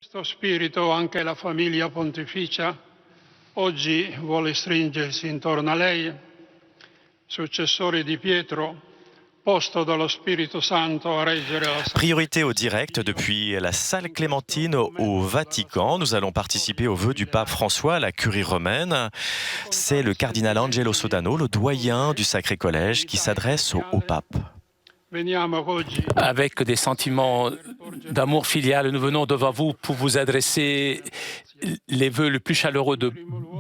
Questo spirito anche la famiglia pontificia oggi vuole stringersi intorno a lei, successore di Pietro, posto dallo Spirito Santo a reggere la Priorité au direct depuis la salle Clémentine au Vatican. Nous allons participer aux vœux du pape François à la curie romaine. C'est le cardinal Angelo Sodano, le doyen du Sacré Collège, qui s'adresse au pape. Avec des sentiments d'amour filial, nous venons devant vous pour vous adresser les vœux les plus chaleureux de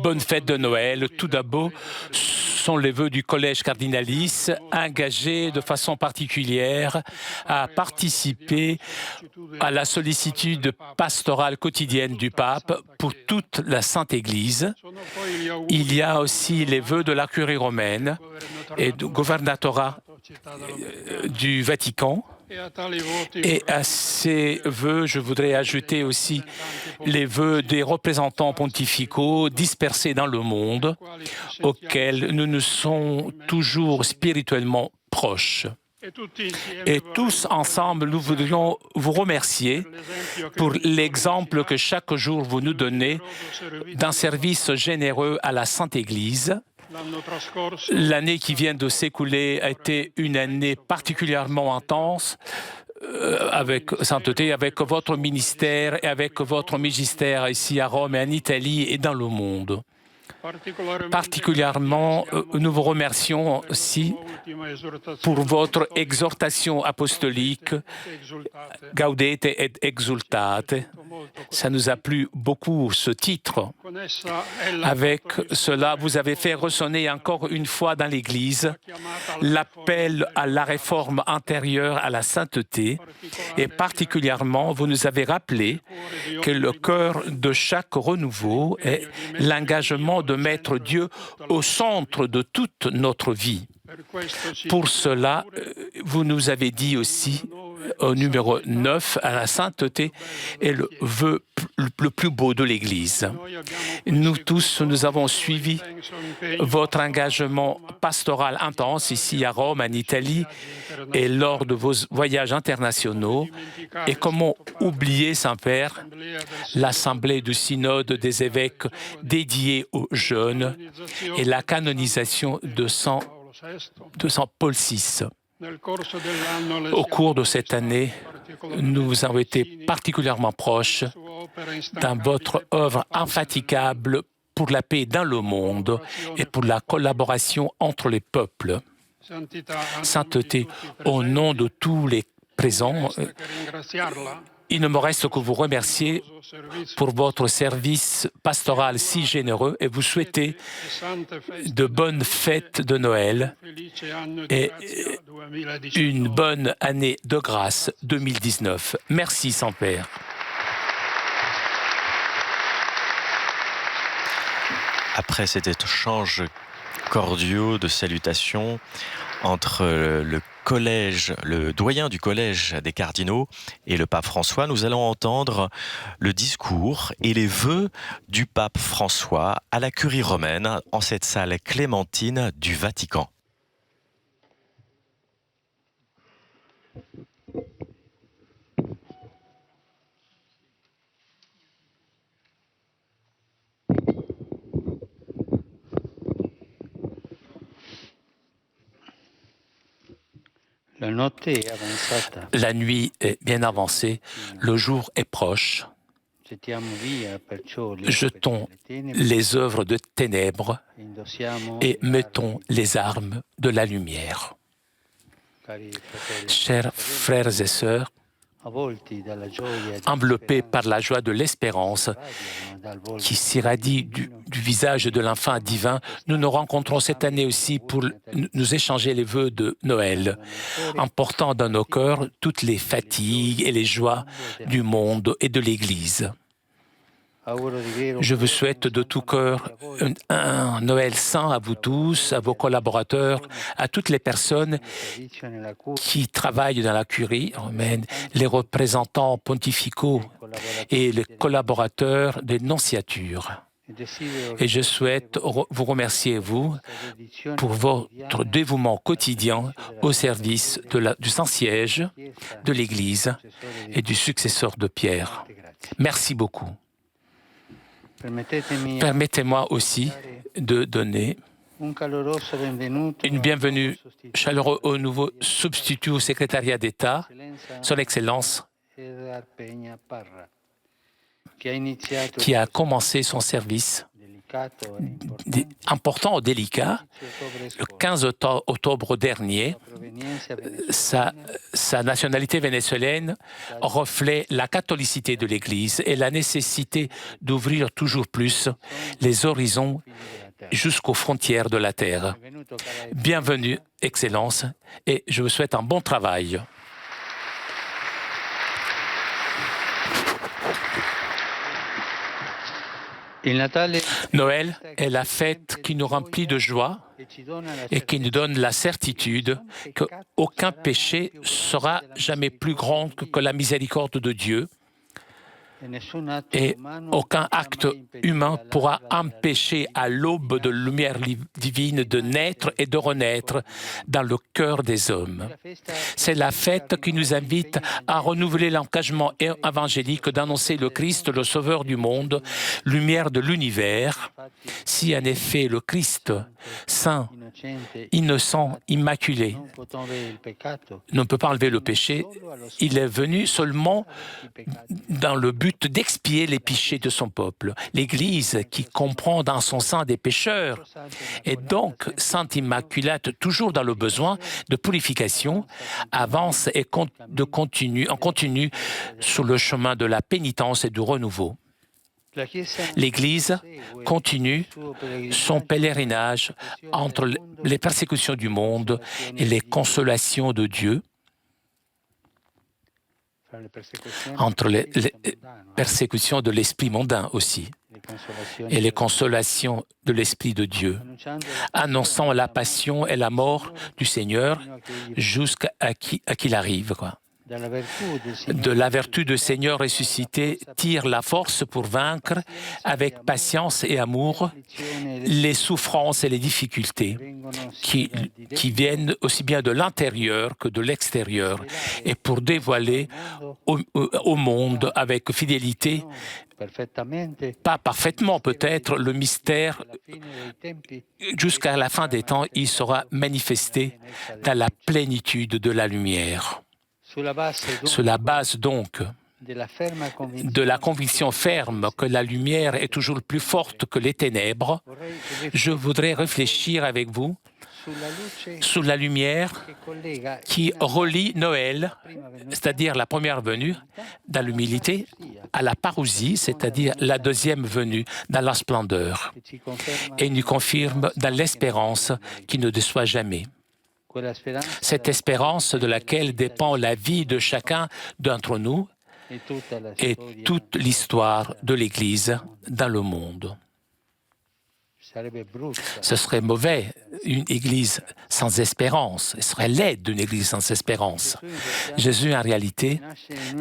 bonne fête de Noël. Tout d'abord, sont les vœux du Collège Cardinalis, engagé de façon particulière à participer à la sollicitude pastorale quotidienne du pape pour toute la Sainte Église. Il y a aussi les vœux de la curie romaine et du gouvernorat du Vatican. Et à ces vœux, je voudrais ajouter aussi les vœux des représentants pontificaux dispersés dans le monde, auxquels nous nous sommes toujours spirituellement proches. Et tous ensemble, nous voudrions vous remercier pour l'exemple que chaque jour vous nous donnez d'un service généreux à la Sainte Église. L'année qui vient de s'écouler a été une année particulièrement intense avec sainteté, avec votre ministère et avec votre magistère ici à Rome et en Italie et dans le monde. Particulièrement, nous vous remercions aussi pour votre exhortation apostolique Gaudete et Exultate. Ça nous a plu beaucoup, ce titre. Avec cela, vous avez fait ressonner encore une fois dans l'Église l'appel à la réforme intérieure à la sainteté et particulièrement, vous nous avez rappelé que le cœur de chaque renouveau est l'engagement de mettre Dieu au centre de toute notre vie. Pour cela, vous nous avez dit aussi, au numéro 9, à la sainteté est le vœu le plus beau de l'Église. Nous tous, nous avons suivi votre engagement pastoral intense ici à Rome, en Italie, et lors de vos voyages internationaux. Et comment oublier, Saint-Père, l'Assemblée du Synode des évêques dédiée aux jeunes et la canonisation de Saint Paul VI. Au cours de cette année, nous avons été particulièrement proches dans votre œuvre infatigable pour la paix dans le monde et pour la collaboration entre les peuples. Sainteté, au nom de tous les présents, il ne me reste que vous remercier pour votre service pastoral si généreux et vous souhaiter de bonnes fêtes de Noël et une bonne année de grâce 2019. Merci, Saint-Père. Après cet échange cordiaux de salutations entre le doyen du collège des cardinaux et le pape François, nous allons entendre le discours et les vœux du pape François à la curie romaine en cette salle Clémentine du Vatican. La nuit est bien avancée, le jour est proche. Jetons les œuvres de ténèbres et mettons les armes de la lumière. Chers frères et sœurs, enveloppés par la joie de l'espérance qui s'irradie du visage de l'enfant divin, nous nous rencontrons cette année aussi pour nous échanger les vœux de Noël, en portant dans nos cœurs toutes les fatigues et les joies du monde et de l'Église. Je vous souhaite de tout cœur un Noël saint à vous tous, à vos collaborateurs, à toutes les personnes qui travaillent dans la curie romaine, les représentants pontificaux et les collaborateurs des nonciatures. Et je souhaite vous remercier, vous, pour votre dévouement quotidien au service du Saint-Siège, de l'Église et du successeur de Pierre. Merci beaucoup. Permettez-moi aussi de donner une bienvenue chaleureuse au nouveau substitut au secrétariat d'État, Son Excellence, qui a commencé son service important, délicat, le 15 octobre dernier. Sa nationalité vénézuélienne reflète la catholicité de l'Église et la nécessité d'ouvrir toujours plus les horizons jusqu'aux frontières de la terre. Bienvenue, Excellence, et je vous souhaite un bon travail. Noël est la fête qui nous remplit de joie et qui nous donne la certitude qu'aucun péché sera jamais plus grand que la miséricorde de Dieu et aucun acte humain pourra empêcher à l'aube de lumière divine de naître et de renaître dans le cœur des hommes. C'est la fête qui nous invite à renouveler l'engagement évangélique d'annoncer le Christ, le Sauveur du monde, lumière de l'univers. Si en effet le Christ, saint, innocent, immaculé, ne peut pas enlever le péché, il est venu seulement dans le but d'expier les péchés de son peuple. L'Église, qui comprend dans son sein des pécheurs, est donc sainte immaculate, toujours dans le besoin de purification, avance et continue sur le chemin de la pénitence et du renouveau. L'Église continue son pèlerinage entre les persécutions du monde et les consolations de Dieu, entre les persécutions de l'esprit mondain aussi, et les consolations de l'Esprit de Dieu, annonçant la passion et la mort du Seigneur jusqu'à qu'il arrive, quoi. De la vertu du Seigneur ressuscité tire la force pour vaincre avec patience et amour les souffrances et les difficultés qui viennent aussi bien de l'intérieur que de l'extérieur et pour dévoiler au monde avec fidélité, pas parfaitement peut-être, le mystère. Jusqu'à la fin des temps, il sera manifesté dans la plénitude de la lumière. Sur la base donc de la conviction ferme que la lumière est toujours plus forte que les ténèbres, je voudrais réfléchir avec vous sur la lumière qui relie Noël, c'est-à-dire la première venue, dans l'humilité, à la parousie, c'est-à-dire la deuxième venue, dans la splendeur, et nous confirme dans l'espérance qui ne déçoit jamais. Cette espérance de laquelle dépend la vie de chacun d'entre nous et toute l'histoire de l'Église dans le monde. Ce serait mauvais, une Église sans espérance. Ce serait laid d'une Église sans espérance. Jésus, en réalité,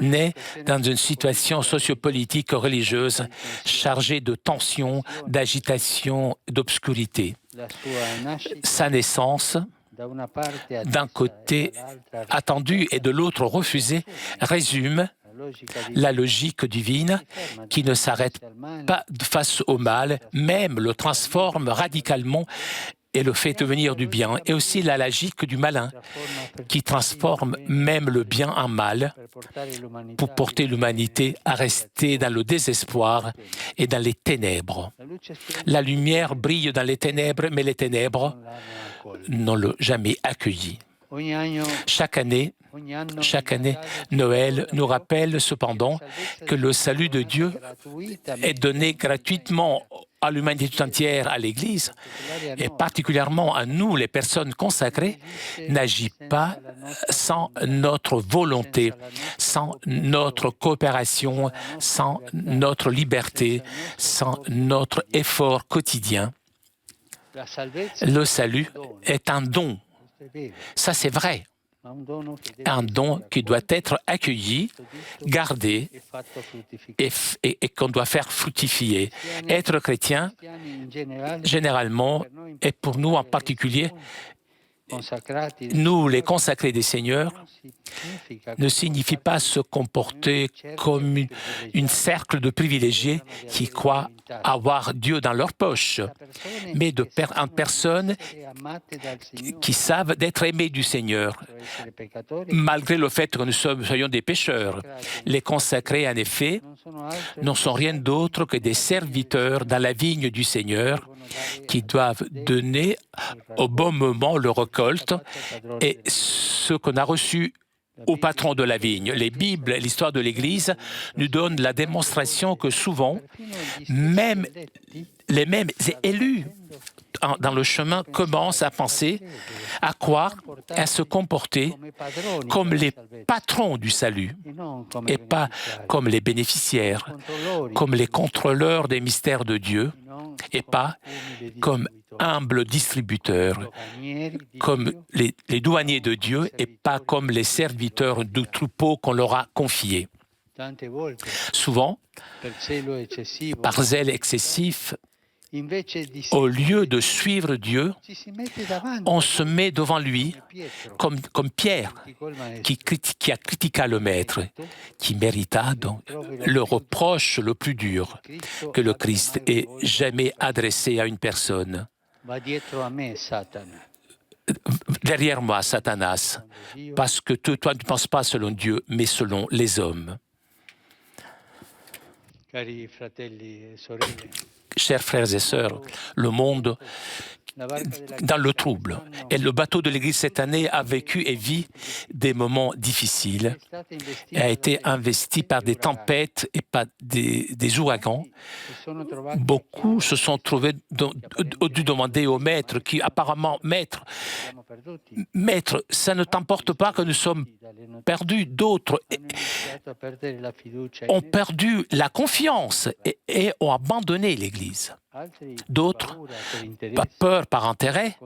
naît dans une situation sociopolitique religieuse chargée de tensions, d'agitation, d'obscurité. Sa naissance, d'un côté attendu et de l'autre refusé, résume la logique divine qui ne s'arrête pas face au mal, même le transforme radicalement et le fait devenir du bien, et aussi la logique du malin qui transforme même le bien en mal pour porter l'humanité à rester dans le désespoir et dans les ténèbres. La lumière brille dans les ténèbres, mais les ténèbres n'ont jamais accueilli. Chaque année, Noël nous rappelle cependant que le salut de Dieu est donné gratuitement à l'humanité tout entière, à l'Église, et particulièrement à nous, les personnes consacrées, n'agit pas sans notre volonté, sans notre coopération, sans notre liberté, sans notre effort quotidien. Le salut est un don. Ça, c'est vrai. un don qui doit être accueilli, gardé et qu'on doit faire fructifier. Être chrétien, généralement, et pour nous en particulier, nous, les consacrés des seigneurs, ne signifie pas se comporter comme une cercle de privilégiés qui croient avoir Dieu dans leur poche, mais en personnes qui savent d'être aimés du Seigneur, malgré le fait que nous soyons des pécheurs. Les consacrés, en effet, ne sont rien d'autre que des serviteurs dans la vigne du Seigneur qui doivent donner au bon moment le récolte et ce qu'on a reçu au patron de la vigne. Les Bibles, l'histoire de l'Église, nous donnent la démonstration que souvent, même les mêmes élus dans le chemin commencent à penser, à croire, à se comporter comme les patrons du salut et pas comme les bénéficiaires, comme les contrôleurs des mystères de Dieu et pas comme humbles distributeurs, comme les douaniers de Dieu et pas comme les serviteurs du troupeau qu'on leur a confié. Souvent, par zèle excessif, au lieu de suivre Dieu, on se met devant lui comme Pierre, qui a critiqué le Maître, qui mérita donc le reproche le plus dur que le Christ ait jamais adressé à une personne. Derrière moi, Satanas, parce que toi ne penses pas selon Dieu, mais selon les hommes. Chers frères et sœurs, le monde dans le trouble. Et le bateau de l'Église cette année a vécu et vit des moments difficiles et a été investi par des tempêtes et par des ouragans. Beaucoup se sont trouvés dû demander au maître qui apparemment, maître, ça ne t'emporte pas que nous sommes perdus. D'autres ont perdu la confiance et ont abandonné l'Église. D'autres, par peur, par intérêt,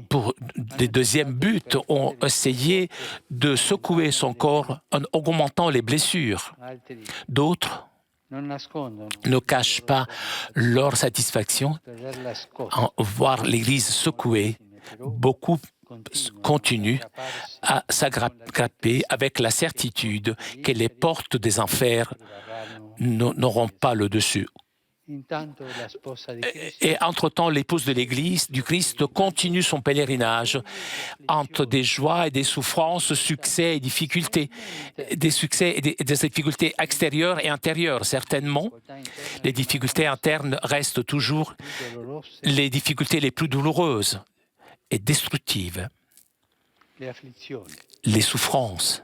pour des deuxièmes buts, ont essayé de secouer son corps en augmentant les blessures. D'autres ne cachent pas leur satisfaction en voir l'Église secouée. Beaucoup continuent à s'aggrapper avec la certitude que les portes des enfers n'auront pas le dessus. Et entre-temps, l'épouse de l'Église du Christ continue son pèlerinage entre des joies et des souffrances, succès et difficultés, des succès et des difficultés extérieures et intérieures. Certainement, les difficultés internes restent toujours les difficultés les plus douloureuses et destructives. Les souffrances.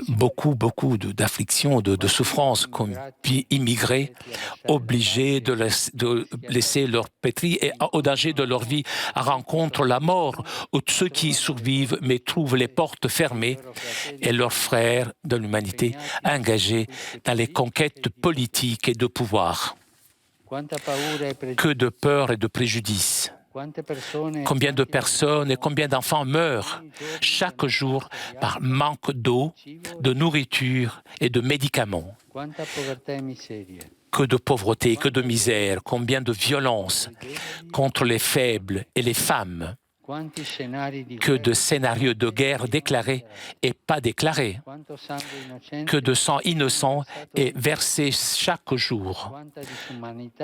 Beaucoup d'afflictions, de souffrances, comme immigrés, obligés de laisser leur patrie et au danger de leur vie, rencontrent la mort, ou ceux qui survivent mais trouvent les portes fermées, et leurs frères de l'humanité engagés dans les conquêtes politiques et de pouvoir. Que de peur et de préjudice. Combien de personnes et combien d'enfants meurent chaque jour par manque d'eau, de nourriture et de médicaments. Que de pauvreté, que de misère, combien de violence contre les faibles et les femmes. Que de scénarios de guerre déclarés et pas déclarés. Que de sang innocent est versé chaque jour.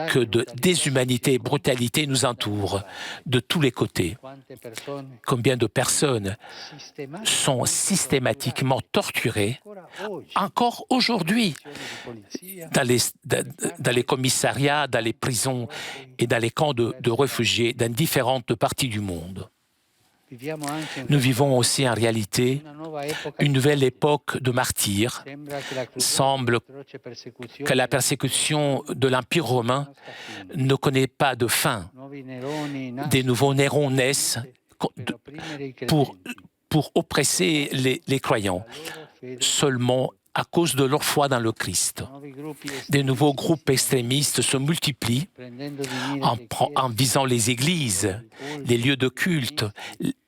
Que de déshumanité et brutalité nous entourent de tous les côtés. Combien de personnes sont systématiquement torturées, encore aujourd'hui, dans les commissariats, dans les prisons et dans les camps de réfugiés dans différentes parties du monde. Nous vivons aussi en réalité une nouvelle époque de martyrs. Semble que la persécution de l'Empire romain ne connaît pas de fin. Des nouveaux Nérons naissent pour oppresser les croyants, seulement à cause de leur foi dans le Christ. Des nouveaux groupes extrémistes se multiplient en visant les églises, les lieux de culte,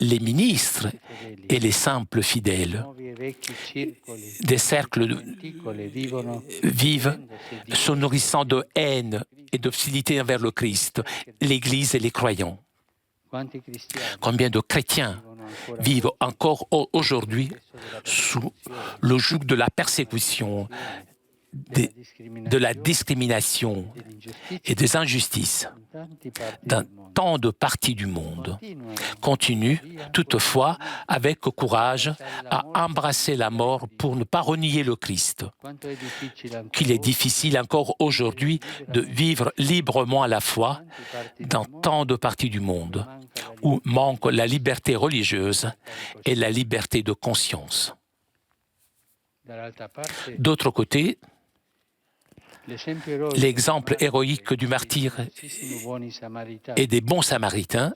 les ministres et les simples fidèles. Des cercles vivent, se nourrissant de haine et d'hostilité envers le Christ, l'Église et les croyants. Combien de chrétiens vivent encore aujourd'hui sous le joug de la persécution, de la discrimination et des injustices dans tant de parties du monde, continuent toutefois avec courage à embrasser la mort pour ne pas renier le Christ. Qu'il est difficile encore aujourd'hui de vivre librement la foi dans tant de parties du monde où manque la liberté religieuse et la liberté de conscience. D'autre côté, l'exemple héroïque du martyr et des bons samaritains,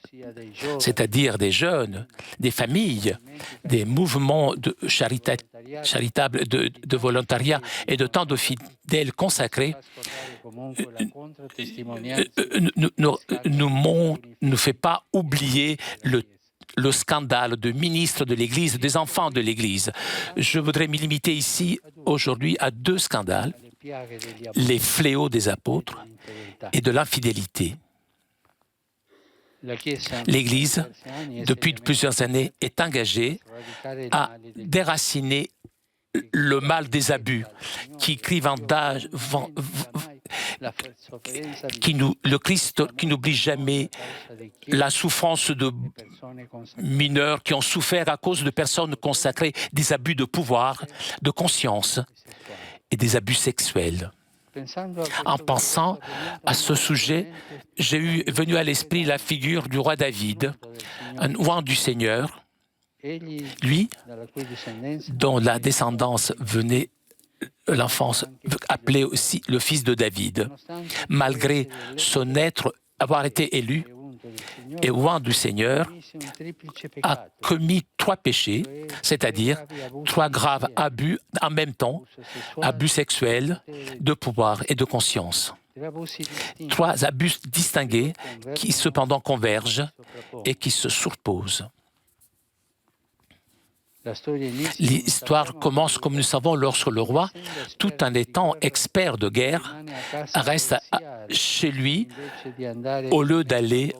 c'est-à-dire des jeunes, des familles, des mouvements charitables de volontariat et de tant de fidèles consacrés, ne fait pas oublier le scandale de ministres de l'Église, des enfants de l'Église. Je voudrais me limiter ici aujourd'hui à 2 scandales, les fléaux des apôtres et de l'infidélité. L'Église, depuis plusieurs années, est engagée à déraciner le mal des abus qui le Christ qui n'oublie jamais la souffrance de mineurs qui ont souffert à cause de personnes consacrées, des abus de pouvoir, de conscience et des abus sexuels. En pensant à ce sujet, j'ai venu à l'esprit la figure du roi David, un oint du Seigneur, lui, dont la descendance venait l'enfance, appelé aussi le fils de David. Malgré avoir été élu et oint du Seigneur, a commis 3 péchés, c'est-à-dire 3 graves abus en même temps, abus sexuels, de pouvoir et de conscience. 3 abus distingués qui cependant convergent et qui se surposent. L'histoire commence, comme nous savons, lorsque le roi, tout en étant expert de guerre, reste chez lui au lieu d'aller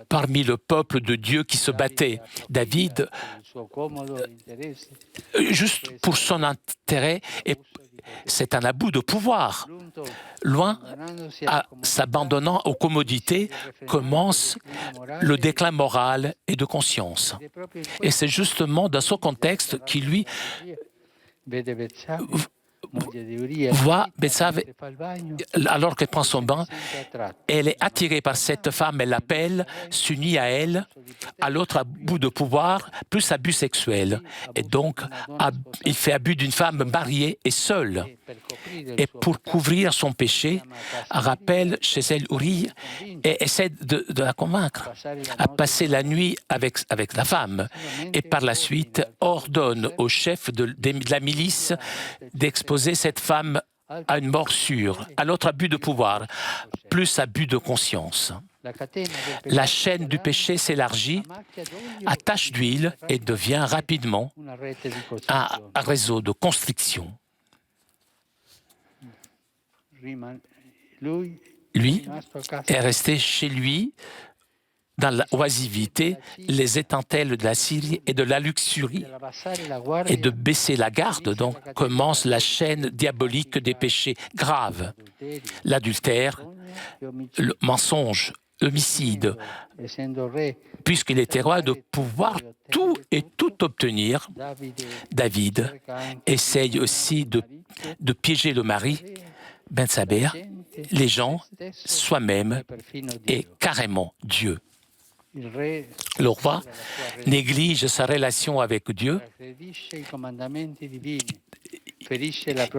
parmi le peuple de Dieu qui se battait. David, juste pour son intérêt, c'est un abus de pouvoir. Loin, s'abandonnant aux commodités, commence le déclin moral et de conscience. Et c'est justement dans ce contexte qu'il lui voit Bethsabée, alors qu'elle prend son bain, elle est attirée par cette femme, elle l'appelle, s'unit à elle, à l'autre abus de pouvoir, plus abus sexuel. Et donc, il fait abus d'une femme mariée et seule. Et pour couvrir son péché, rappelle chez elle Uri et essaie de la convaincre à passer la nuit avec la femme. Et par la suite, ordonne au chef de la milice d'exposer cette femme à une morsure, à l'autre abus de pouvoir, plus abus de conscience. La chaîne du péché s'élargit à tache d'huile et devient rapidement un réseau de constriction. Lui est resté chez lui dans l'oisivité, les étincelles de la Syrie et de la luxurie, et de baisser la garde, donc commence la chaîne diabolique des péchés graves, l'adultère, le mensonge, l'homicide, puisqu'il était roi de pouvoir tout et tout obtenir. David essaye aussi de piéger le mari, Bethsabée, les gens, soi-même et carrément Dieu. Le roi néglige sa relation avec Dieu,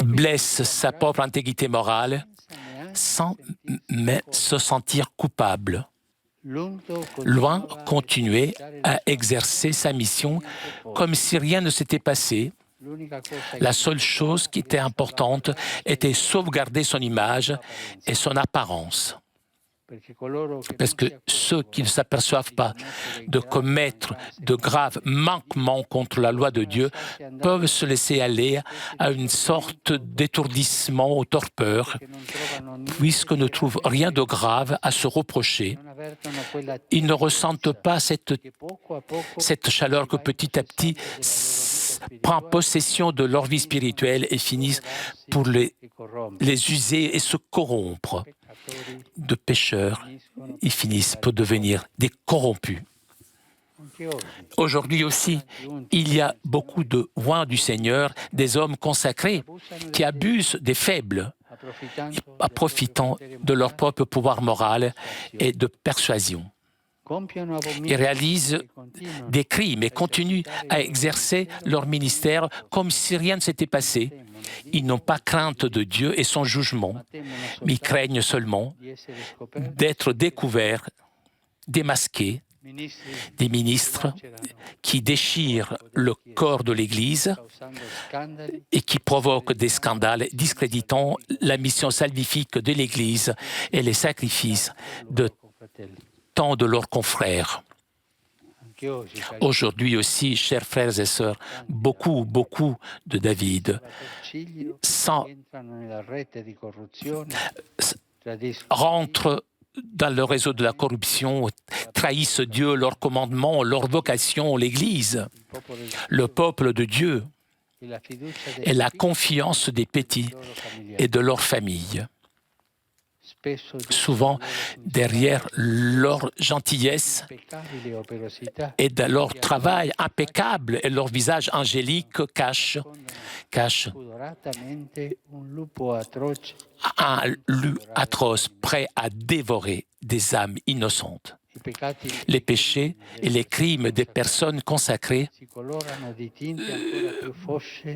blesse sa propre intégrité morale sans même se sentir coupable. Loin continuer à exercer sa mission comme si rien ne s'était passé. La seule chose qui était importante était sauvegarder son image et son apparence. Parce que ceux qui ne s'aperçoivent pas de commettre de graves manquements contre la loi de Dieu peuvent se laisser aller à une sorte d'étourdissement ou torpeur, puisque ne trouvent rien de grave à se reprocher. Ils ne ressentent pas cette chaleur que petit à petit prend possession de leur vie spirituelle et finissent pour les user et se corrompre. De pécheurs, ils finissent pour devenir des corrompus. Aujourd'hui aussi, il y a beaucoup de rois du Seigneur, des hommes consacrés, qui abusent des faibles, profitant de leur propre pouvoir moral et de persuasion. Ils réalisent des crimes et continuent à exercer leur ministère comme si rien ne s'était passé. Ils n'ont pas crainte de Dieu et son jugement, mais ils craignent seulement d'être découverts, démasqués, des ministres qui déchirent le corps de l'Église et qui provoquent des scandales discréditant la mission salvifique de l'Église et les sacrifices de tant de leurs confrères. Aujourd'hui aussi, chers frères et sœurs, beaucoup de David rentrent dans le réseau de la corruption, trahissent Dieu, leurs commandements, leur vocation, l'Église, le peuple de Dieu et la confiance des petits et de leurs familles. Souvent, derrière leur gentillesse et de leur travail impeccable et leur visage angélique cachent un loup atroce prêt à dévorer des âmes innocentes. Les péchés et les crimes des personnes consacrées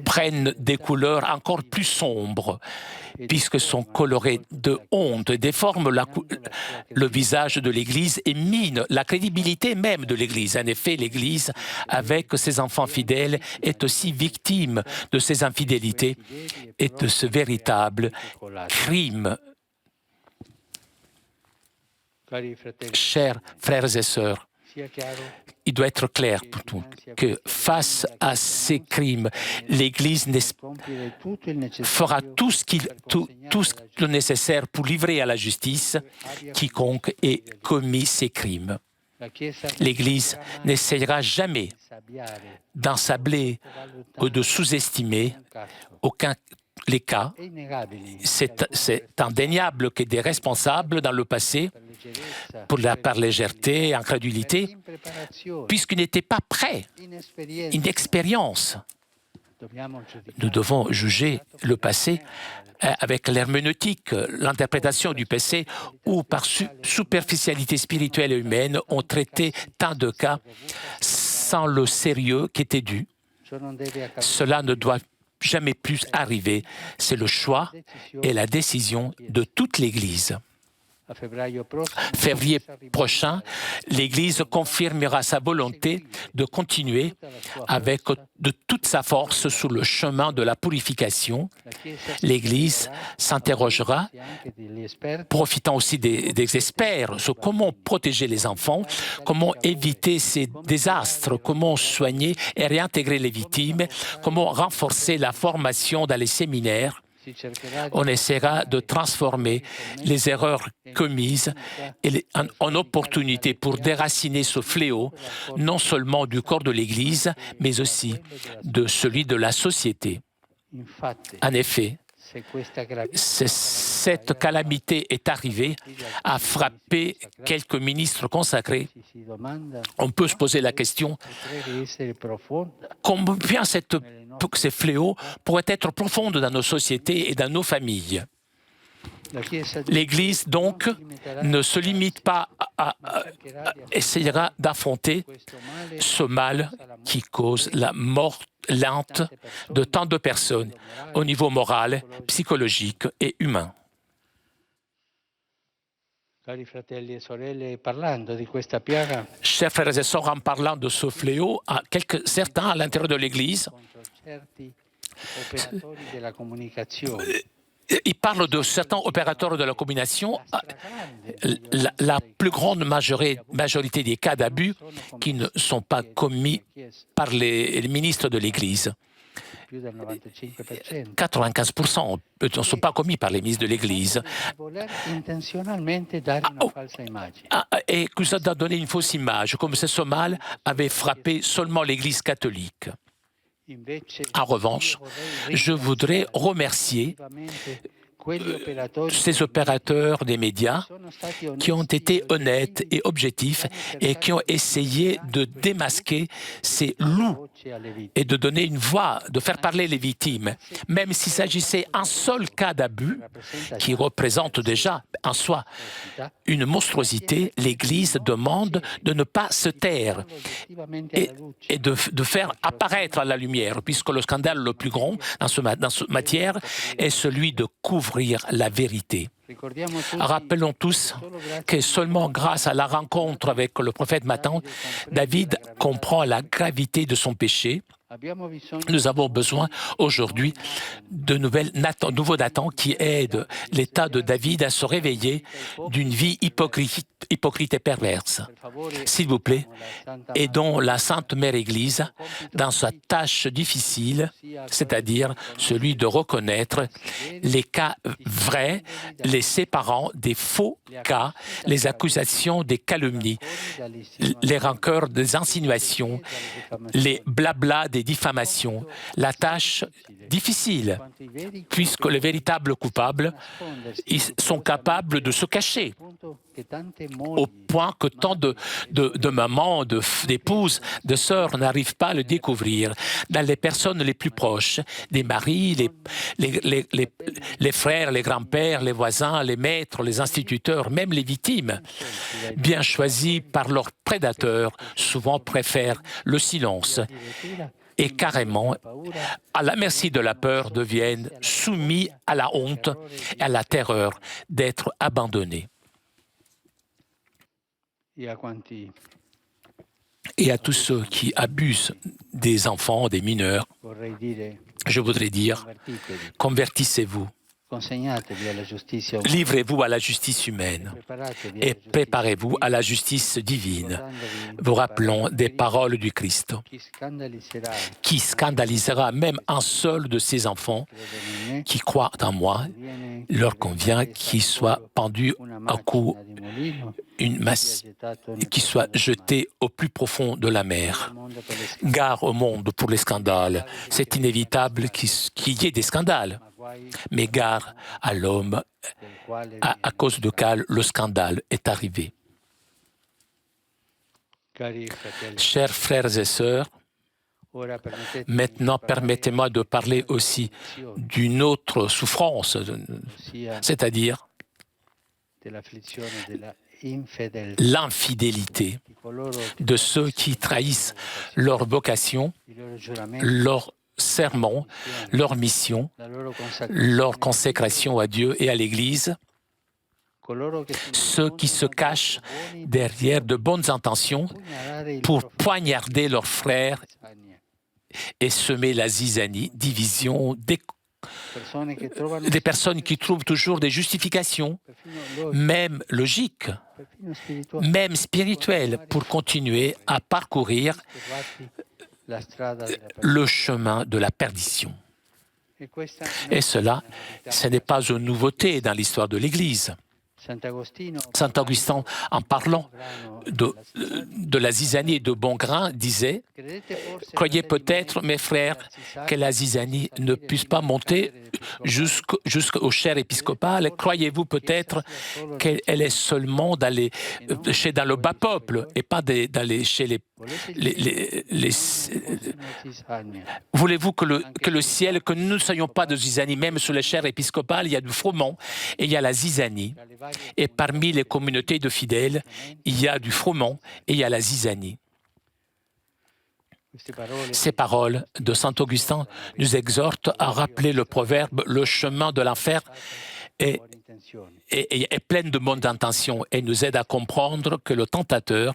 prennent des couleurs encore plus sombres, puisque sont colorés de honte, déforment le visage de l'Église et minent la crédibilité même de l'Église. En effet, l'Église, avec ses enfants fidèles, est aussi victime de ces infidélités et de ce véritable crime. Chers frères et sœurs, il doit être clair pour tous que face à ces crimes, l'Église fera tout le nécessaire pour livrer à la justice quiconque ait commis ces crimes. L'Église n'essayera jamais d'ensabler ou de sous-estimer les cas. C'est indéniable que des responsables dans le passé, par légèreté, incrédulité, puisqu'ils n'étaient pas prêts, inexpérience. Nous devons juger le passé avec l'herméneutique, l'interprétation du passé, où par superficialité spirituelle et humaine, on traitait tant de cas sans le sérieux qui était dû. Cela ne doit jamais plus arriver. C'est le choix et la décision de toute l'Église. Février prochain, l'Église confirmera sa volonté de continuer avec de toute sa force sur le chemin de la purification. L'Église s'interrogera, profitant aussi des experts, sur comment protéger les enfants, comment éviter ces désastres, comment soigner et réintégrer les victimes, comment renforcer la formation dans les séminaires. On essaiera de transformer les erreurs commises en opportunités pour déraciner ce fléau, non seulement du corps de l'Église, mais aussi de celui de la société. En effet, cette calamité est arrivée à frapper quelques ministres consacrés. On peut se poser la question, combien ces fléaux pourraient être profonds dans nos sociétés et dans nos familles. L'Église, donc, ne se limite pas essayera d'affronter ce mal qui cause la mort lente de tant de personnes au niveau moral, psychologique et humain. Chers frères et sœurs, en parlant de ce fléau, certains à l'intérieur de l'Église il parle de certains opérateurs de la communication, la plus grande majorité des cas d'abus qui ne sont pas commis par les ministres de l'Église. 95% ne sont pas commis par les ministres de l'Église. Et que ça a donné une fausse image, comme si ce mal avait frappé seulement l'Église catholique. En revanche, je voudrais remercier ces opérateurs des médias qui ont été honnêtes et objectifs et qui ont essayé de démasquer ces loups et de donner une voix, de faire parler les victimes, même s'il s'agissait d'un seul cas d'abus qui représente déjà en soi une monstruosité. L'Église demande de ne pas se taire et de faire apparaître la lumière, puisque le scandale le plus grand dans cette matière est celui de couvrir la vérité. Rappelons tous que seulement grâce à la rencontre avec le prophète Nathan, David comprend la gravité de son péché. Nous avons besoin aujourd'hui de nouveaux Nathan qui aident l'état de David à se réveiller d'une vie hypocrite et perverse. S'il vous plaît, aidons la Sainte Mère Église dans sa tâche difficile, c'est-à-dire celui de reconnaître les cas vrais, les séparant des faux cas, les accusations des calomnies, les rancœurs des insinuations, les blablas des diffamations, la tâche difficile, puisque les véritables coupables ils sont capables de se cacher, au point que tant de mamans, d'épouses, de sœurs n'arrivent pas à le découvrir. Dans les personnes les plus proches, des maris, les frères, les grands-pères, les voisins, les maîtres, les instituteurs, même les victimes, bien choisis par leurs prédateurs, souvent préfèrent le silence et carrément, à la merci de la peur, deviennent soumis à la honte et à la terreur d'être abandonnés. Et à tous ceux qui abusent des enfants, des mineurs, je voudrais dire, convertissez-vous. Livrez-vous à la justice humaine et préparez-vous à la justice divine, vous rappelant des paroles du Christ, qui scandalisera même un seul de ses enfants qui croient en moi, leur convient qu'il soit pendu au cou, qui soit jeté au plus profond de la mer. Gare au monde pour les scandales, c'est inévitable qu'il y ait des scandales. Mais gare à l'homme à cause duquel le scandale est arrivé. Chers frères et sœurs, maintenant permettez-moi de parler aussi d'une autre souffrance, c'est-à-dire l'infidélité de ceux qui trahissent leur vocation, leur sermon, leur mission, leur consécration à Dieu et à l'Église, ceux qui se cachent derrière de bonnes intentions pour poignarder leurs frères et semer la zizanie, division, des personnes qui trouvent toujours des justifications, même logiques, même spirituelles, pour continuer à parcourir le chemin de la perdition. Et cela, ce n'est pas une nouveauté dans l'histoire de l'Église. Saint Augustin, en parlant de la zizanie de bon grain, disait « Croyez peut-être, mes frères, que la zizanie ne puisse pas monter jusqu'au chaire épiscopal. Croyez-vous peut-être qu'elle est seulement dans le bas peuple et pas chez les Voulez-vous que le ciel, que nous ne soyons pas de zizanie, même sous les chaires épiscopales, il y a du froment et il y a la zizanie. Et parmi les communautés de fidèles, il y a du froment et il y a la zizanie. Ces paroles de saint Augustin nous exhortent à rappeler le proverbe « Le chemin de l'enfer est pleine de bonnes intentions et nous aide à comprendre que le tentateur,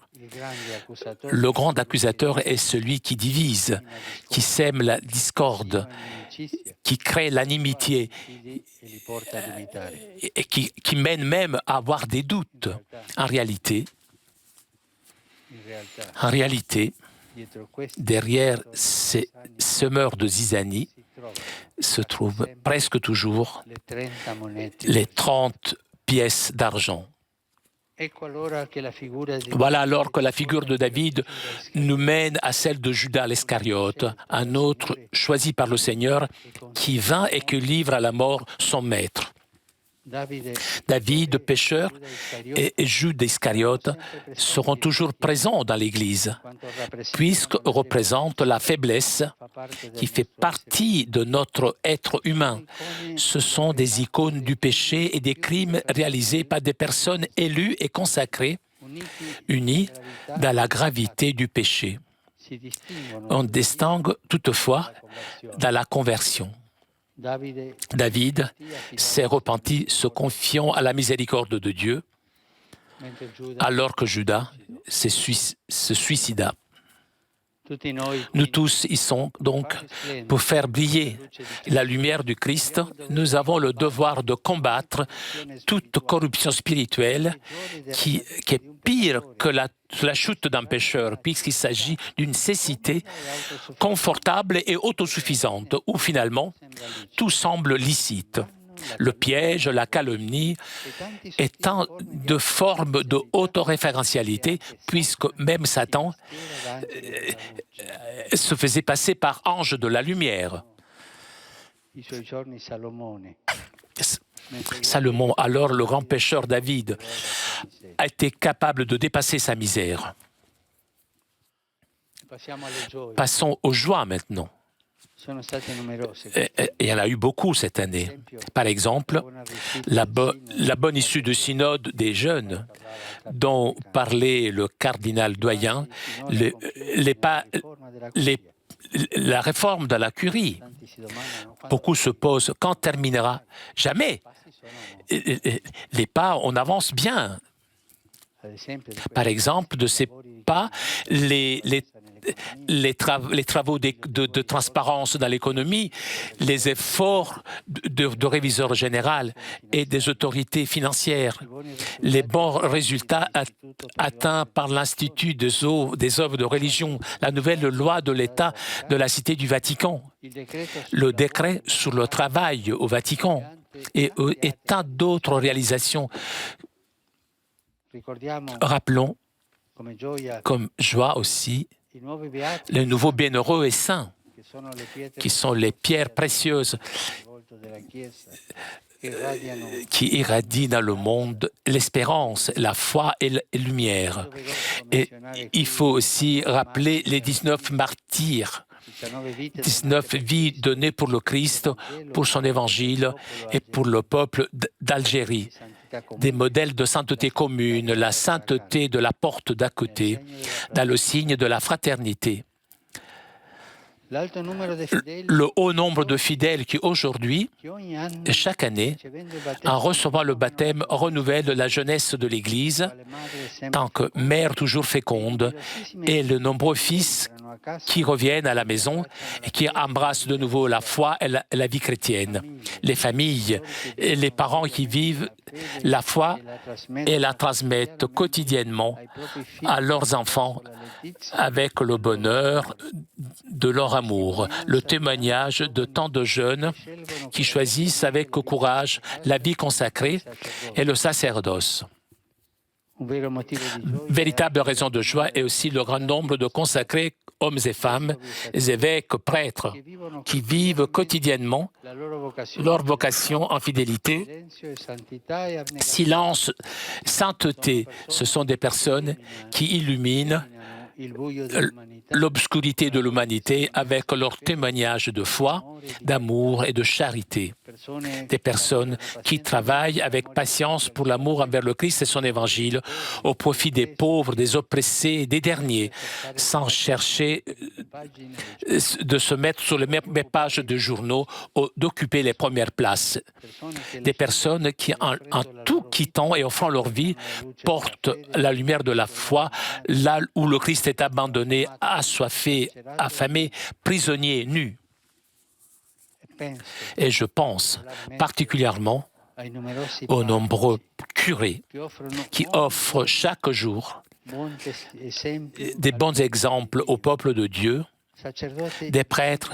le grand accusateur, est celui qui divise, qui sème la discorde, qui crée l'inimitié et qui mène même à avoir des doutes. En réalité, derrière ces semeurs de zizanie se trouvent presque toujours les 30 pièces d'argent. Voilà alors que la figure de David nous mène à celle de Judas l'Iscariote, un autre choisi par le Seigneur qui vint et qui livre à la mort son maître. David, pécheur, et Judas Iscariote seront toujours présents dans l'Église, puisqu'ils représentent la faiblesse qui fait partie de notre être humain. Ce sont des icônes du péché et des crimes réalisés par des personnes élues et consacrées, unies dans la gravité du péché. On distingue toutefois dans la conversion. David s'est repenti, se confiant à la miséricorde de Dieu, alors que Judas se suicida. Nous tous y sommes donc pour faire briller la lumière du Christ. Nous avons le devoir de combattre toute corruption spirituelle qui est pire que la chute d'un pécheur, puisqu'il s'agit d'une cécité confortable et autosuffisante, où finalement tout semble licite. Le piège, la calomnie, étant de forme de autoréférentialité, puisque même Satan se faisait passer par ange de la lumière. Salomon, alors le grand pécheur David, a été capable de dépasser sa misère. Passons aux joies maintenant. Il y en a eu beaucoup cette année. Par exemple, la bonne issue du synode des jeunes, dont parlait le cardinal doyen, la réforme de la curie. Beaucoup se posent, quand terminera? Jamais. Les pas, on avance bien. Par exemple, de ces pas, les travaux de transparence dans l'économie, les efforts de réviseur général et des autorités financières, les bons résultats atteints par l'Institut des œuvres de religion, la nouvelle loi de l'État de la Cité du Vatican, le décret sur le travail au Vatican et tant d'autres réalisations. Rappelons comme joie aussi les nouveaux bienheureux et saints, qui sont les pierres précieuses qui irradient dans le monde l'espérance, la foi et la lumière. Et il faut aussi rappeler les 19 martyrs, 19 vies données pour le Christ, pour son évangile et pour le peuple d'Algérie. Des modèles de sainteté commune, la sainteté de la porte d'à côté, dans le signe de la fraternité. Le haut nombre de fidèles qui aujourd'hui, chaque année, en recevant le baptême, renouvellent la jeunesse de l'Église, tant que mère toujours féconde, et le nombreux fils qui reviennent à la maison et qui embrassent de nouveau la foi et la vie chrétienne. Les familles et les parents qui vivent la foi et la transmettent quotidiennement à leurs enfants avec le bonheur de leur amour, le témoignage de tant de jeunes qui choisissent avec courage la vie consacrée et le sacerdoce. Véritable raison de joie est aussi le grand nombre de consacrés, hommes et femmes, évêques, prêtres, qui vivent quotidiennement leur vocation en fidélité, silence, sainteté. Ce sont des personnes qui illuminent l'obscurité de l'humanité avec leur témoignage de foi, d'amour et de charité. Des personnes qui travaillent avec patience pour l'amour envers le Christ et son évangile au profit des pauvres, des oppressés et des derniers, sans chercher de se mettre sur les mêmes pages de journaux ou d'occuper les premières places. Des personnes qui, en tout quittant et offrant leur vie, portent la lumière de la foi là où le Christ est abandonné, assoiffé, affamé, prisonnier, nu. Et je pense particulièrement aux nombreux curés qui offrent chaque jour des bons exemples au peuple de Dieu, des prêtres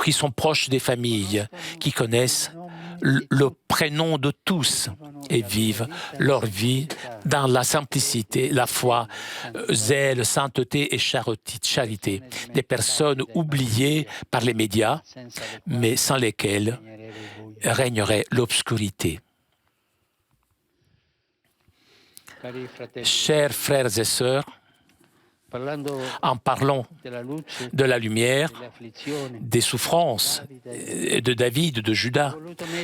qui sont proches des familles, qui connaissent le prénom de tous et vivent leur vie dans la simplicité, la foi, zèle, sainteté et charité. Des personnes oubliées par les médias, mais sans lesquelles régnerait l'obscurité. Chers frères et sœurs, en parlant de la lumière, des souffrances de David, de Judas,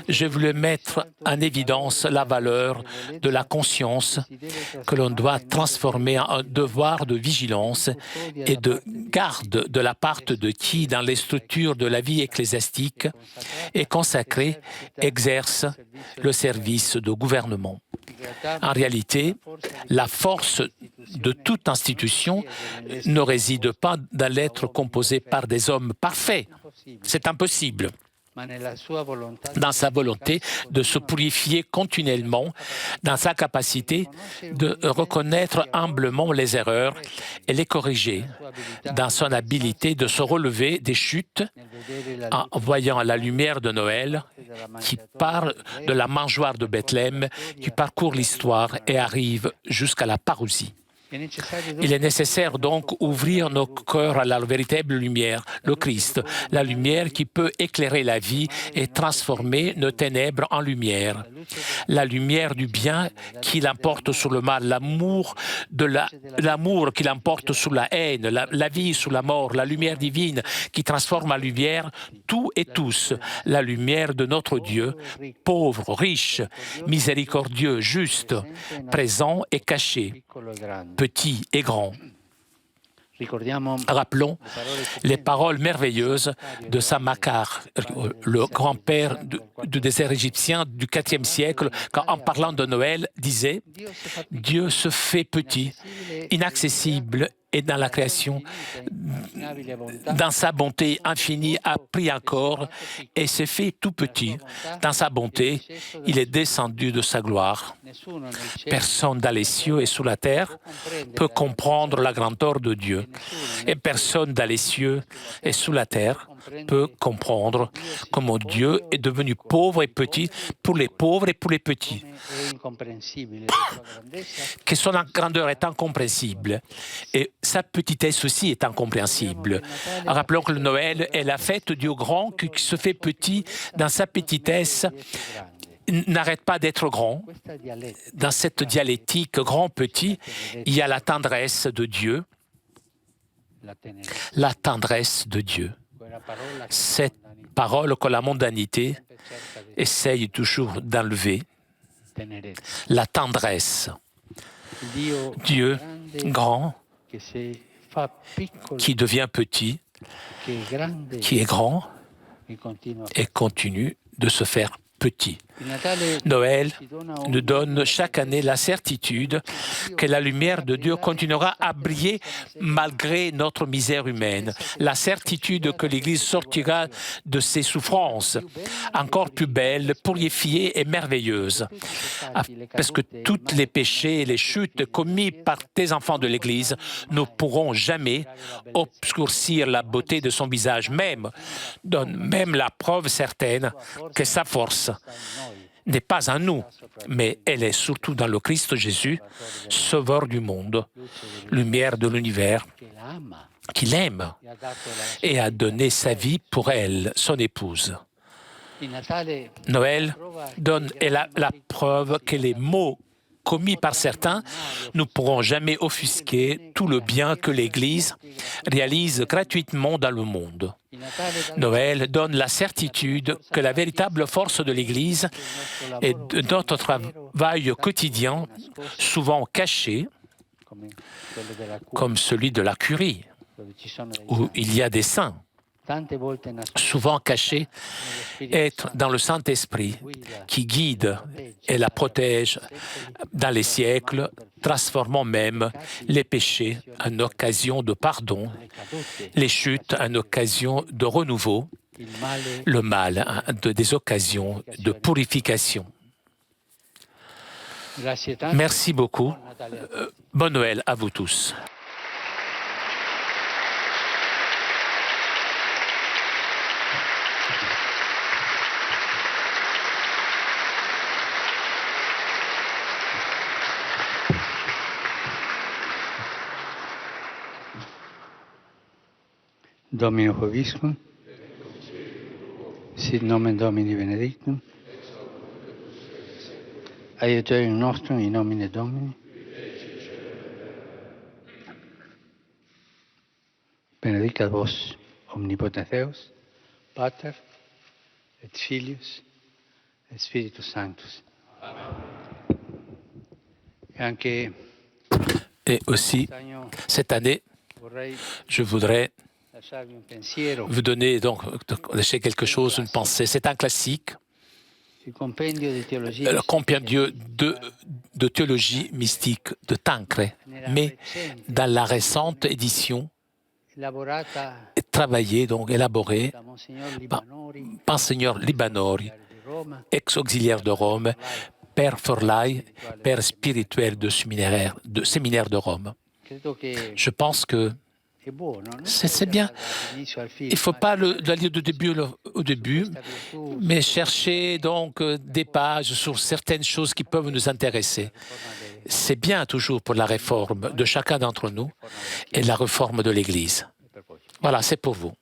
je voulais mettre en évidence la valeur de la conscience que l'on doit transformer en un devoir de vigilance et de garde de la part de qui, dans les structures de la vie ecclésiastique, est consacré, exerce le service de gouvernement. En réalité, la force de toute institution ne réside pas dans l'être composé par des hommes parfaits. C'est impossible. Dans sa volonté de se purifier continuellement, dans sa capacité de reconnaître humblement les erreurs et les corriger, dans son habilité de se relever des chutes en voyant la lumière de Noël qui part de la mangeoire de Bethléem, qui parcourt l'histoire et arrive jusqu'à la parousie. Il est nécessaire donc ouvrir nos cœurs à la véritable lumière, le Christ, la lumière qui peut éclairer la vie et transformer nos ténèbres en lumière. La lumière du bien qui l'emporte sur le mal, l'amour qui l'emporte sur la haine, la vie sur la mort, la lumière divine qui transforme en lumière tout et tous, la lumière de notre Dieu, pauvre, riche, miséricordieux, juste, présent et caché, petit et grand. Rappelons les paroles merveilleuses de Samakar, le grand-père du désert égyptien du IVe siècle, quand, en parlant de Noël, disait « Dieu se fait petit, inaccessible et dans la création, dans sa bonté infinie, a pris un corps et s'est fait tout petit. Dans sa bonté, il est descendu de sa gloire. Personne dans les cieux et sous la terre peut comprendre la grandeur de Dieu. Et personne dans les cieux et sous la terre peut comprendre comment Dieu est devenu pauvre et petit pour les pauvres et pour les petits. Que son grandeur est incompréhensible et sa petitesse aussi est incompréhensible. Rappelons que le Noël est la fête du grand qui se fait petit dans sa petitesse, n'arrête pas d'être grand. Dans cette dialectique grand-petit, il y a la tendresse de Dieu. La tendresse de Dieu. Cette parole que la mondanité essaye toujours d'enlever. La tendresse. Dieu grand, qui devient petit, qui est grand et continue de se faire petit. Noël nous donne chaque année la certitude que la lumière de Dieu continuera à briller malgré notre misère humaine. La certitude que l'Église sortira de ses souffrances encore plus belles, purifiées et merveilleuses. Parce que tous les péchés et les chutes commis par tes enfants de l'Église ne pourront jamais obscurcir la beauté de son visage, donne même la preuve certaine que sa force n'est pas en nous, mais elle est surtout dans le Christ Jésus, Sauveur du monde, lumière de l'univers, qui l'aime et a donné sa vie pour elle, son épouse. Noël donne la preuve que les mots commis par certains, nous ne pourrons jamais offusquer tout le bien que l'Église réalise gratuitement dans le monde. Noël donne la certitude que la véritable force de l'Église est de notre travail quotidien, souvent caché, comme celui de la curie, où il y a des saints, souvent cachés, être dans le Saint-Esprit qui guide et la protège dans les siècles, transformant même les péchés en occasion de pardon, les chutes en occasion de renouveau, le mal des occasions de purification. Merci beaucoup. Bon Noël à vous tous. Domino Hoviscum, sit nomen Domini benedictum, aiuterium nostrum in nomine Domini, benedicat vos omnipotens Deus, Pater, et Filius, et Spiritus Sanctus. Et aussi, cette année, je voudrais vous donner donc laisser quelque chose, une pensée. C'est un classique, le compendium de théologie mystique de Tancre, mais dans la récente édition, travaillée, donc élaborée par Monseigneur Libanori, ex-auxiliaire de Rome, père Forlai, père spirituel de séminaire de Rome. Je pense que c'est bien. Il ne faut pas le lire du début au début, mais chercher donc des pages sur certaines choses qui peuvent nous intéresser. C'est bien toujours pour la réforme de chacun d'entre nous et la réforme de l'Église. Voilà, c'est pour vous.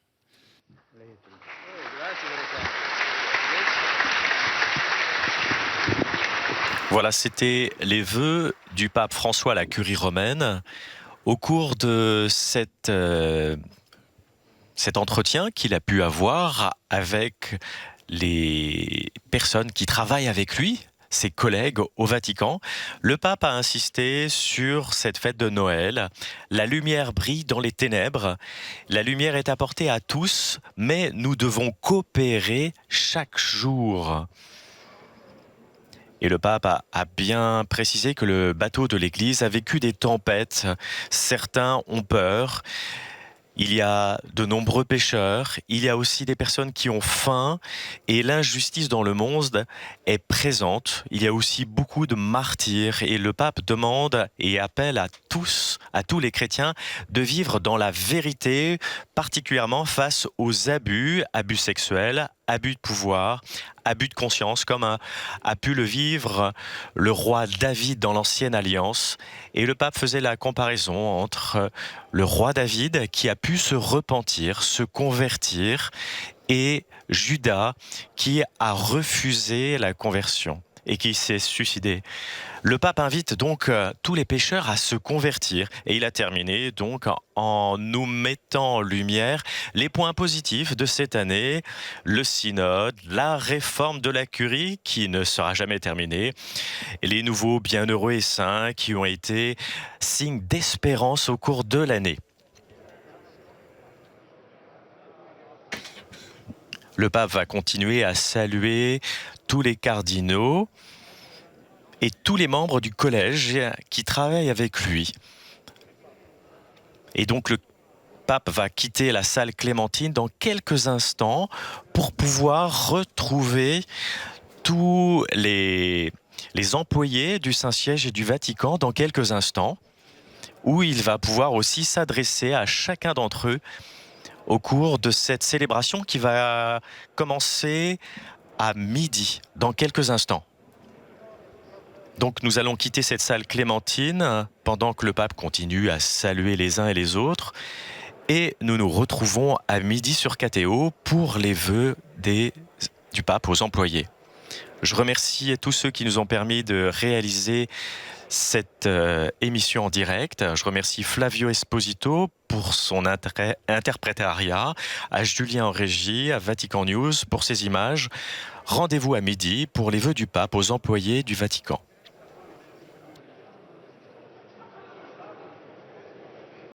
Voilà, c'était les vœux du pape François à la curie romaine. Au cours de cet entretien qu'il a pu avoir avec les personnes qui travaillent avec lui, ses collègues au Vatican, le pape a insisté sur cette fête de Noël. La lumière brille dans les ténèbres, la lumière est apportée à tous, mais nous devons coopérer chaque jour. Et le pape a bien précisé que le bateau de l'Église a vécu des tempêtes. Certains ont peur. Il y a de nombreux pécheurs, il y a aussi des personnes qui ont faim et l'injustice dans le monde est présente. Il y a aussi beaucoup de martyrs et le pape demande et appelle à tous les chrétiens de vivre dans la vérité, particulièrement face aux abus sexuels, abus de pouvoir, abus de conscience, comme a pu le vivre le roi David dans l'Ancienne Alliance. Et le pape faisait la comparaison entre le roi David qui a pu se repentir, se convertir, et Judas qui a refusé la conversion et qui s'est suicidé. Le pape invite donc tous les pécheurs à se convertir et il a terminé donc en nous mettant en lumière les points positifs de cette année, le synode, la réforme de la curie qui ne sera jamais terminée, et les nouveaux bienheureux et saints qui ont été signes d'espérance au cours de l'année. Le pape va continuer à saluer tous les cardinaux et tous les membres du collège qui travaillent avec lui. Et donc le pape va quitter la salle Clémentine dans quelques instants pour pouvoir retrouver tous les employés du Saint-Siège et du Vatican dans quelques instants, où il va pouvoir aussi s'adresser à chacun d'entre eux au cours de cette célébration qui va commencer à midi, dans quelques instants. Donc nous allons quitter cette salle Clémentine pendant que le pape continue à saluer les uns et les autres. Et nous nous retrouvons à midi sur KTO pour les vœux du pape aux employés. Je remercie tous ceux qui nous ont permis de réaliser cette émission en direct. Je remercie Flavio Esposito pour son interprétariat, à Julien en régie, à Vatican News pour ses images. Rendez-vous à midi pour les vœux du pape aux employés du Vatican.